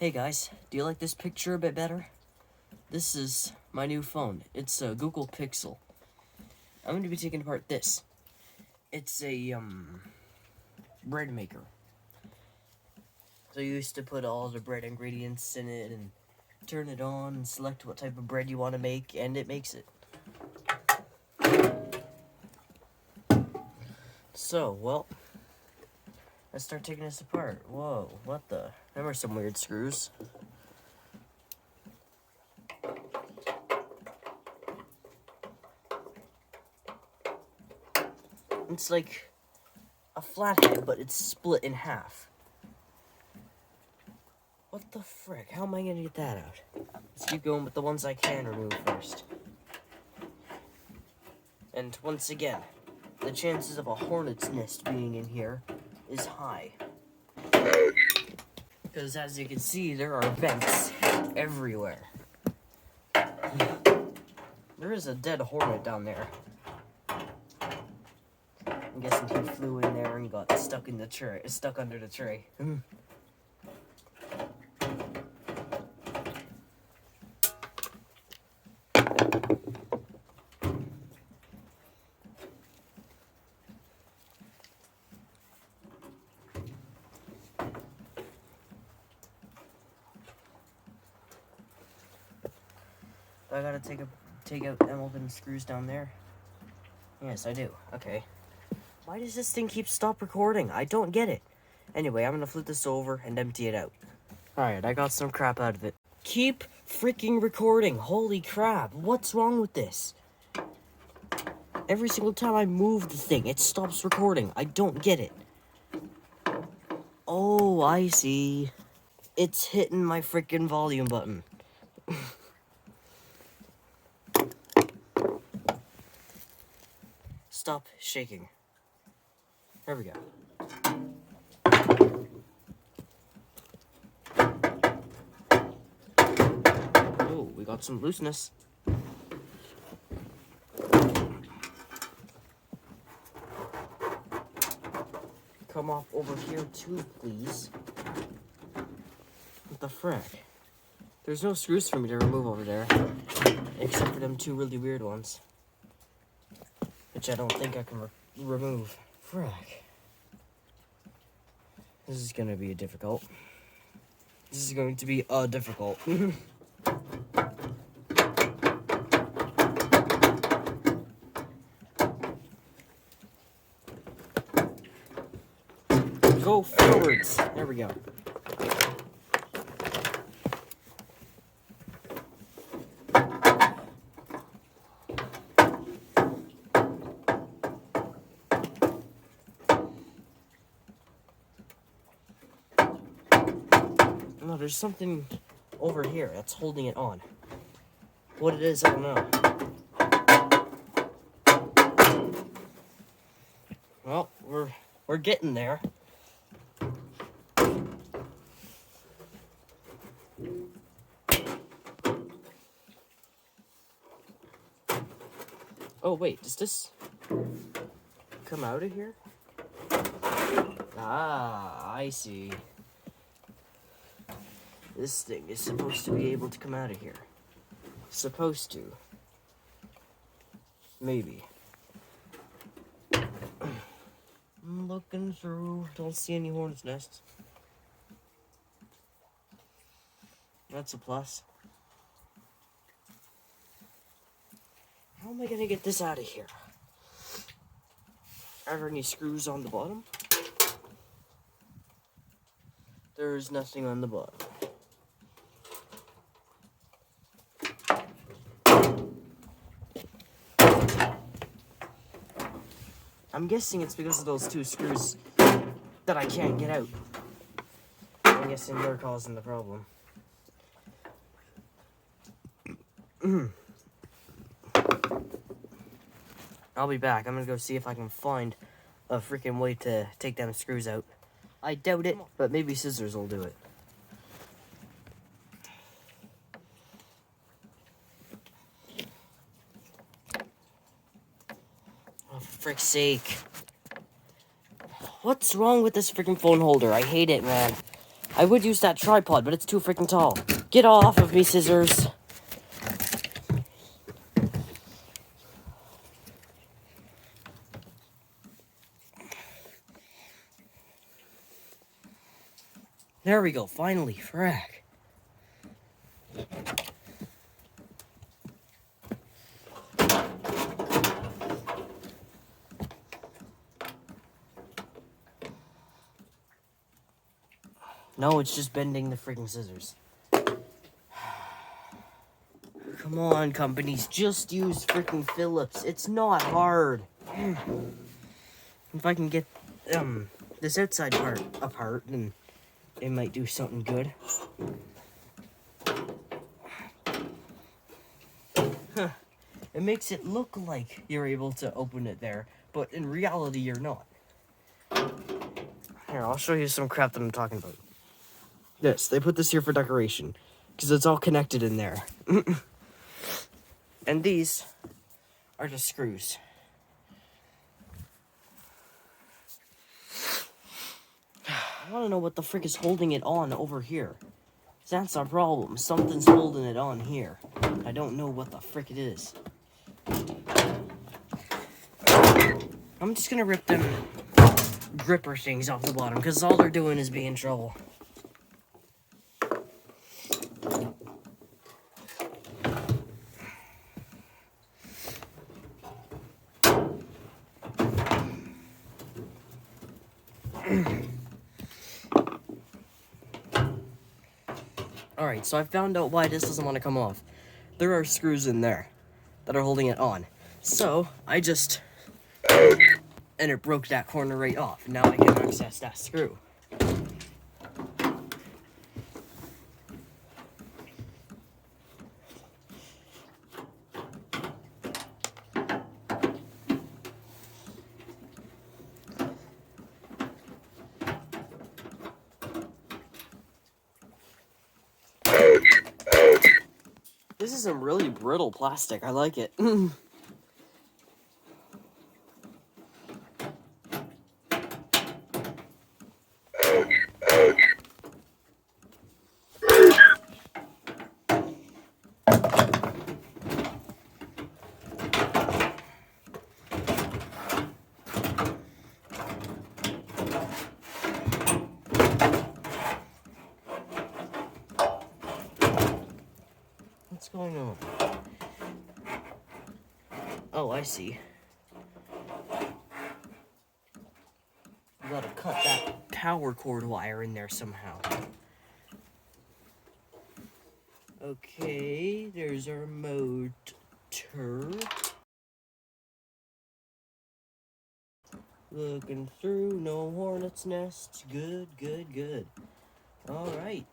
Hey guys, do you like this picture a bit better? This is my new phone. It's a Google Pixel. I'm going to be taking apart this. It's a, bread maker. So you used to put all the bread ingredients in it and turn it on and select what type of bread you want to make, and it makes it. So, well, let's start taking this apart. Whoa, what the? There were some weird screws. It's like a flathead, but it's split in half. What the frick? How am I gonna get that out? Let's keep going with the ones I can remove first. And once again, the chances of a hornet's nest being in here is high. Because as you can see, there are vents everywhere. There is a dead hornet down there. I'm guessing he flew in there and got stuck in the tray, stuck under the tray. I gotta take out them open screws down there. Yes, I do. Okay. Why does this thing keep stop recording? I don't get it. Anyway, I'm gonna flip this over and empty it out. Alright, I got some crap out of it. Keep freaking recording. Holy crap. What's wrong with this? Every single time I move the thing, it stops recording. I don't get it. Oh, I see. It's hitting my freaking volume button. Stop shaking. There we go. Oh, we got some looseness. Come off over here too, please. What the frick? There's no screws for me to remove over there, except for them two really weird ones, which I don't think I can remove. Frick. This is gonna be difficult. This is going to be difficult. Go forwards. There we go. No, there's something over here that's holding it on. What it is, I don't know. Well, we're getting there. Oh wait, does this come out of here? Ah, I see. This thing is supposed to be able to come out of here. Supposed to. Maybe. I'm looking through. Don't see any hornet's nests. That's a plus. How am I gonna get this out of here? Are there any screws on the bottom? There's nothing on the bottom. I'm guessing it's because of those two screws that I can't get out. I'm guessing they're causing the problem. I'll be back. I'm gonna go see if I can find a freaking way to take them screws out. I doubt it, but maybe scissors will do it. Oh, for frick's sake. What's wrong with this freaking phone holder? I hate it, man. I would use that tripod, but it's too freaking tall. Get off of me, scissors. There we go, finally, frack. No, it's just bending the freaking scissors. Come on, companies, just use freaking Phillips. It's not hard. If I can get this outside part apart, then it might do something good. It makes it look like you're able to open it there, but in reality, you're not. Here, I'll show you some crap that I'm talking about. This, they put this here for decoration, because it's all connected in there. And these are just screws. I want to know what the frick is holding it on over here. That's our problem. Something's holding it on here. I don't know what the frick it is. I'm just gonna rip them gripper things off the bottom, because all they're doing is being in trouble. Alright, so I found out why this doesn't want to come off. There are screws in there that are holding it on. So, I just... and it broke that corner right off. Now I can access that screw. This is some really brittle plastic. I like it. What's going on? Oh, I see. You gotta cut that power cord wire in there somehow. Okay, there's our motor. Looking through, no hornet's nests. Good, good, good. Alright.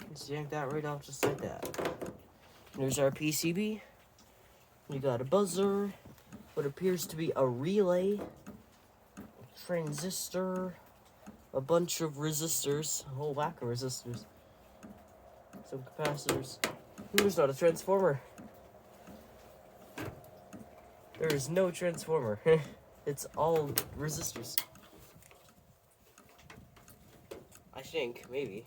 Let's yank that right off just like that. There's our PCB. We got a buzzer, what appears to be a relay, a transistor, a bunch of resistors, a whole whack of resistors, some capacitors. There's not a transformer. There is no transformer. It's all resistors. I think, maybe.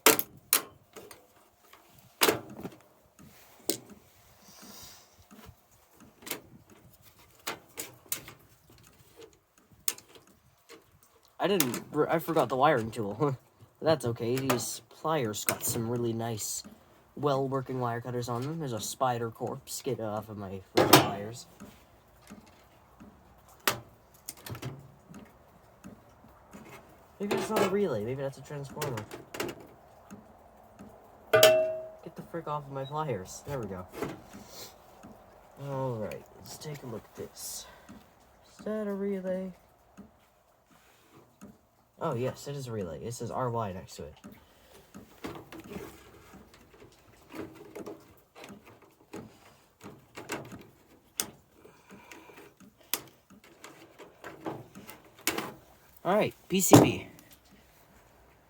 I forgot the wiring tool. That's okay. These pliers got some really nice, well-working wire cutters on them. There's a spider corpse. Get off of my pliers. Maybe that's not a relay. Maybe that's a transformer. Get the frick off of my pliers. There we go. Alright, let's take a look at this. Is that a relay? Oh, yes, it is a relay. It says RY next to it. Alright, PCB.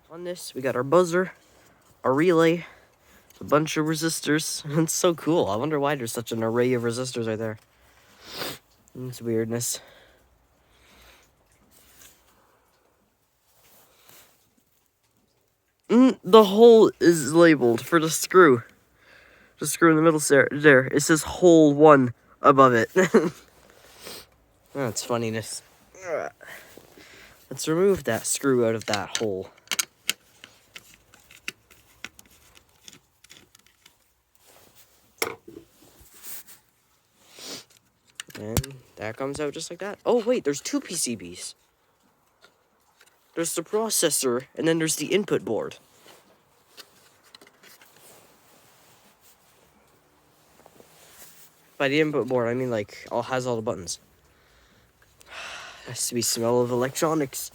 On this, we got our buzzer, a relay, A bunch of resistors. It's so cool. I wonder why there's such an array of resistors right there. It's weirdness. The hole is labeled for the screw. The screw in the middle there. It says hole 1 above it. That's funniness. Let's remove that screw out of that hole. And that comes out just like that. Oh, wait, there's 2 PCBs. There's the processor, and then there's the input board. By the input board, I mean, like, has all the buttons. Has to be smell of electronics.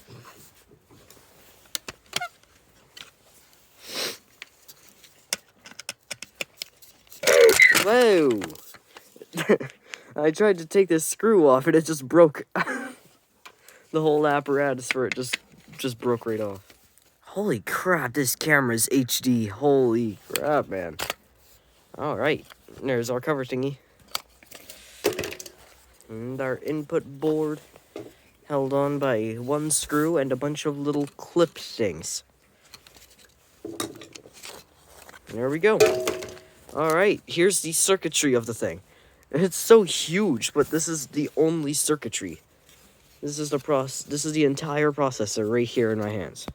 Whoa! I tried to take this screw off, and it just broke. The whole apparatus for it just broke right off. Holy crap, this camera's HD. Holy crap, man. Alright, there's our cover thingy. And our input board, held on by 1 screw and a bunch of little clip things. There we go. Alright, here's the circuitry of the thing. It's so huge, but this is the only circuitry. This is the entire processor right here in my hands.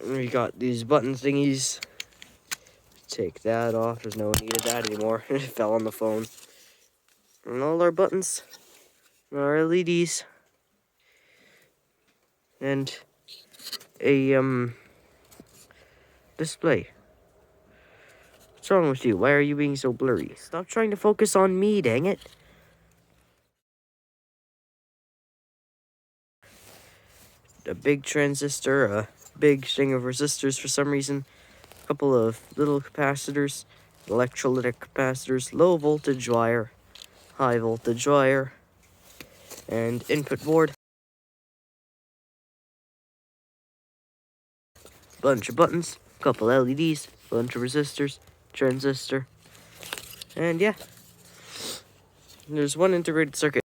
We got these button thingies. Take that off. There's no need of that anymore. It fell on the phone. And all our buttons. Our LEDs. And a display. What's wrong with you? Why are you being so blurry? Stop trying to focus on me, dang it. A big transistor, a big thing of resistors for some reason. A couple of little capacitors, electrolytic capacitors, low voltage wire, high voltage wire, and input board. Bunch of buttons, couple LEDs, bunch of resistors, transistor, and yeah. There's one integrated circuit.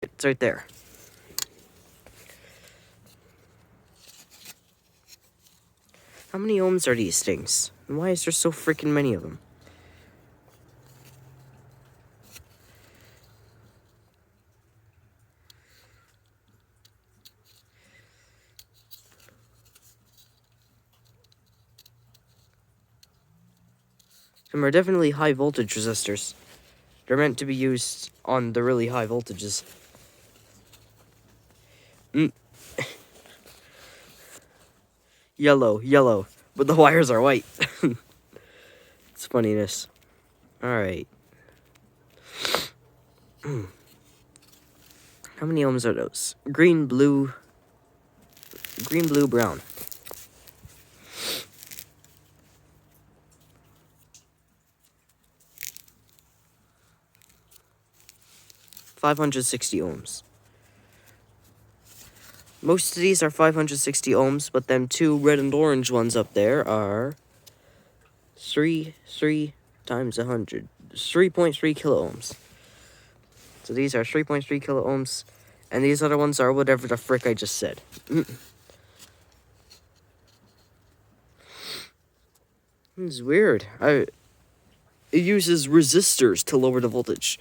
It's right there. How many ohms are these things? And why is there so freaking many of them? Some are definitely high voltage resistors. They're meant to be used on the really high voltages. Yellow, but the wires are white. It's funniness. Alright. How many ohms are those? Green, blue, brown. $560 ohms. Most of these are 560 ohms, but them 2 red and orange ones up there are 3 times 100. 3.3 kilo ohms. So these are 3.3 kilo ohms, and these other ones are whatever the frick I just said. It's weird. It uses resistors to lower the voltage.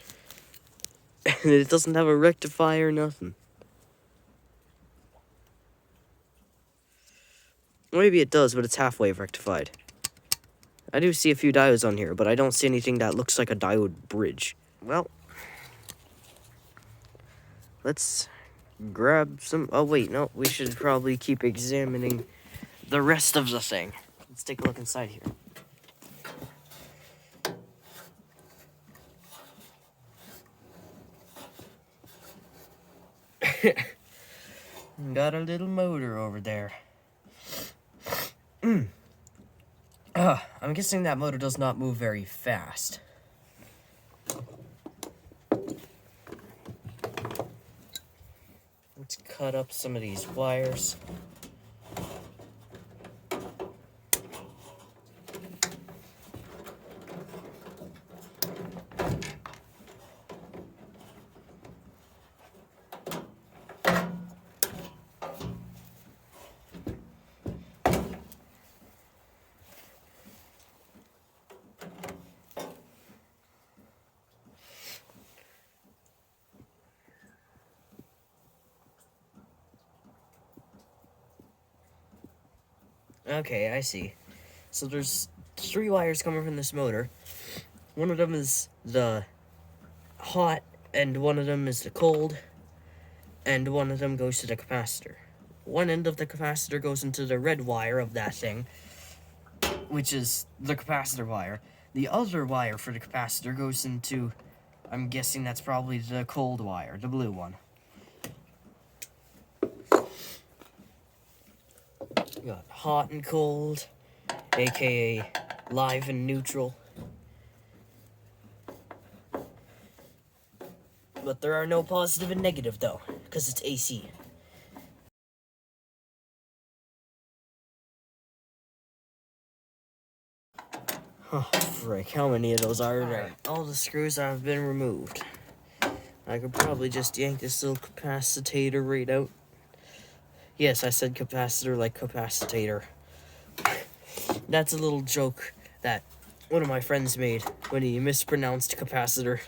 And it doesn't have a rectifier or nothing. Maybe it does, but it's halfway rectified. I do see a few diodes on here, but I don't see anything that looks like a diode bridge. Well, let's grab some... Oh, wait, no. We should probably keep examining the rest of the thing. Let's take a look inside here. Got a little motor over there. I'm guessing that motor does not move very fast. Let's cut up some of these wires. Okay, I see. So there's 3 wires coming from this motor. One of them is the hot, and one of them is the cold, and one of them goes to the capacitor. One end of the capacitor goes into the red wire of that thing, which is the capacitor wire. The other wire for the capacitor goes into, I'm guessing that's probably the cold wire, the blue one. You got hot and cold, aka live and neutral. But there are no positive and negative though, because it's AC. Oh, frick, how many of those are there? All the screws have been removed. I could probably just yank this little capacitator right out. Yes, I said capacitor like capacitator. That's a little joke that one of my friends made when he mispronounced capacitor.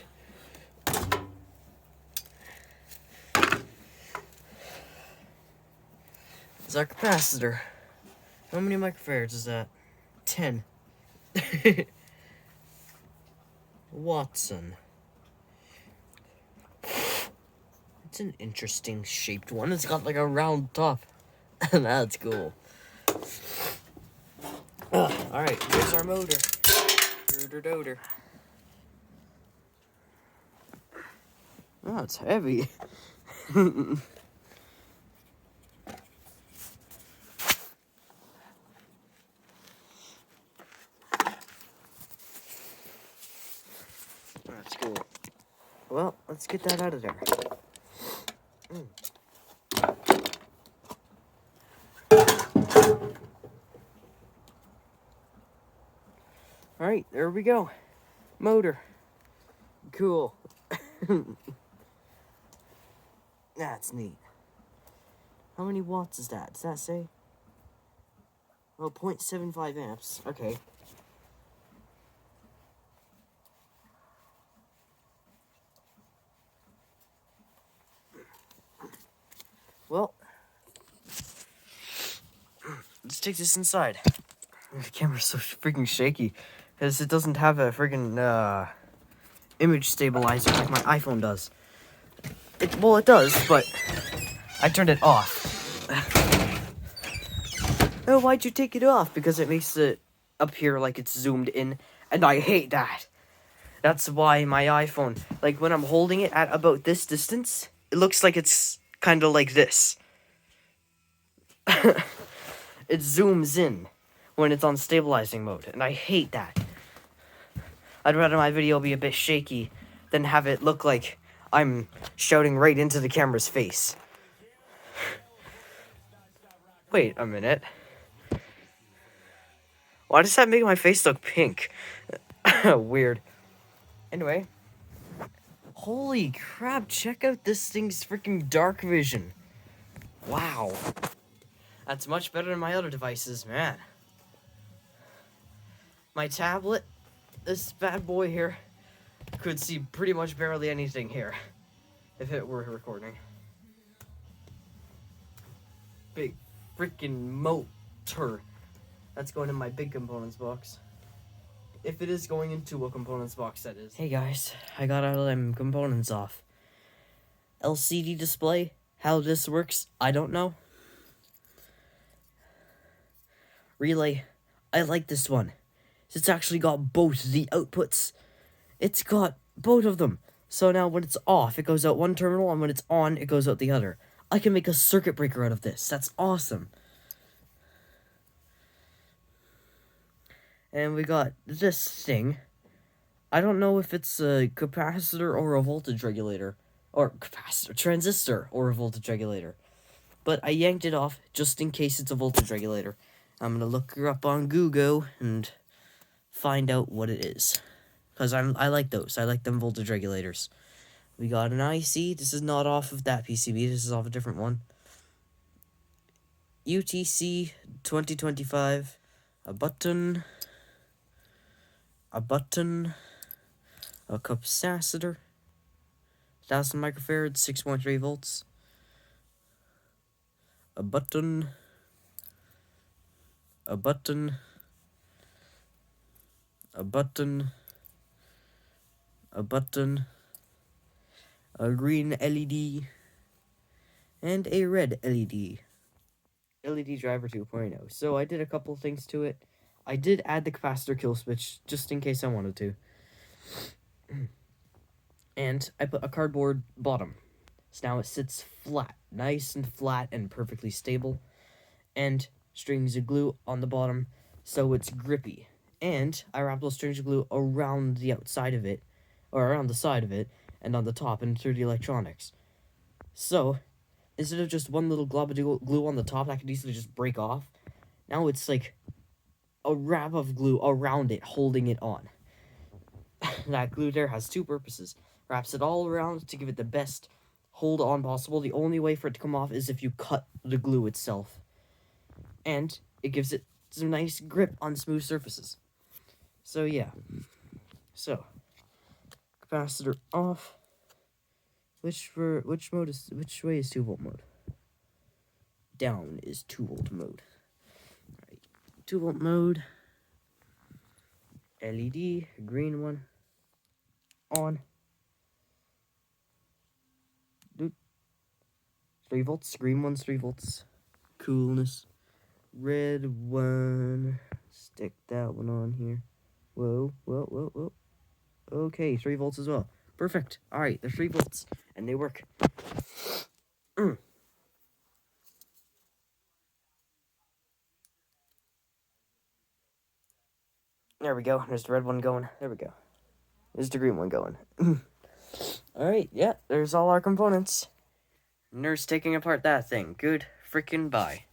It's our capacitor. How many microfarads is that? 10. Watson. It's an interesting shaped one. It's got like a round top. That's cool. Alright, here's our motor. Doter. Oh, it's heavy. That's cool. Well, let's get that out of there. Alright, there we go. Motor. Cool. That's neat. How many watts is that? Does that say? Oh, 0.75 amps. Okay. Well, let's take this inside. The camera's so freaking shaky because it doesn't have a freaking image stabilizer like my iPhone does. Well, it does, but I turned it off. Oh, why'd you take it off? Because it makes it appear like it's zoomed in, and I hate that. That's why my iPhone, like when I'm holding it at about this distance, it looks like it's kind of like this. It zooms in when it's on stabilizing mode, and I hate that. I'd rather my video be a bit shaky than have it look like I'm shouting right into the camera's face. Wait a minute. Why does that make my face look pink? Weird. Anyway. Holy crap, check out this thing's freaking dark vision. Wow. That's much better than my other devices, man. My tablet, this bad boy here, could see pretty much barely anything here if it were recording. Big freaking motor. That's going in my big components box. If it is going into a components box, that is. Hey guys, I got all them components off. LCD display, how this works, I don't know. Relay, I like this one. It's actually got both the outputs. It's got both of them. So now when it's off, it goes out one terminal, and when it's on, it goes out the other. I can make a circuit breaker out of this. That's awesome. And we got this thing. I don't know if it's a capacitor or a voltage regulator. Or capacitor, transistor or a voltage regulator. but I yanked it off just in case it's a voltage regulator. I'm gonna look her up on Google and find out what it is, because I like those. I like them voltage regulators. We got an IC. This is not off of that PCB. This is off a different one. UTC 2025. A button. A capacitor. 1000 microfarads, 6.3 volts. A button. A green LED, and a red LED. LED driver 2.0. So I did a couple things to it. I did add the capacitor kill switch just in case I wanted to. And I put a cardboard bottom. So now it sits flat, nice and flat and perfectly stable. And strings of glue on the bottom so it's grippy. And I wrapped those strings of glue around the outside of it, or around the side of it, and on the top and through the electronics. So, instead of just one little glob of glue on the top that could easily just break off, now it's like a wrap of glue around it, holding it on. That glue there has two purposes. Wraps it all around to give it the best hold on possible. The only way for it to come off is if you cut the glue itself. And it gives it some nice grip on smooth surfaces. So yeah. So capacitor off. Which way is 2-volt mode? Down is 2-volt mode. Alright. 2-volt mode. LED, green one. On. 3 volts, green one's 3 volts. Coolness. Red one. Stick that one on here. Whoa. Okay, 3 volts as well. Perfect. Alright, they're 3 volts, and they work. There we go. There's the red one going. There we go. There's the green one going. Alright, yeah, there's all our components. Nurse taking apart that thing. Good freaking bye.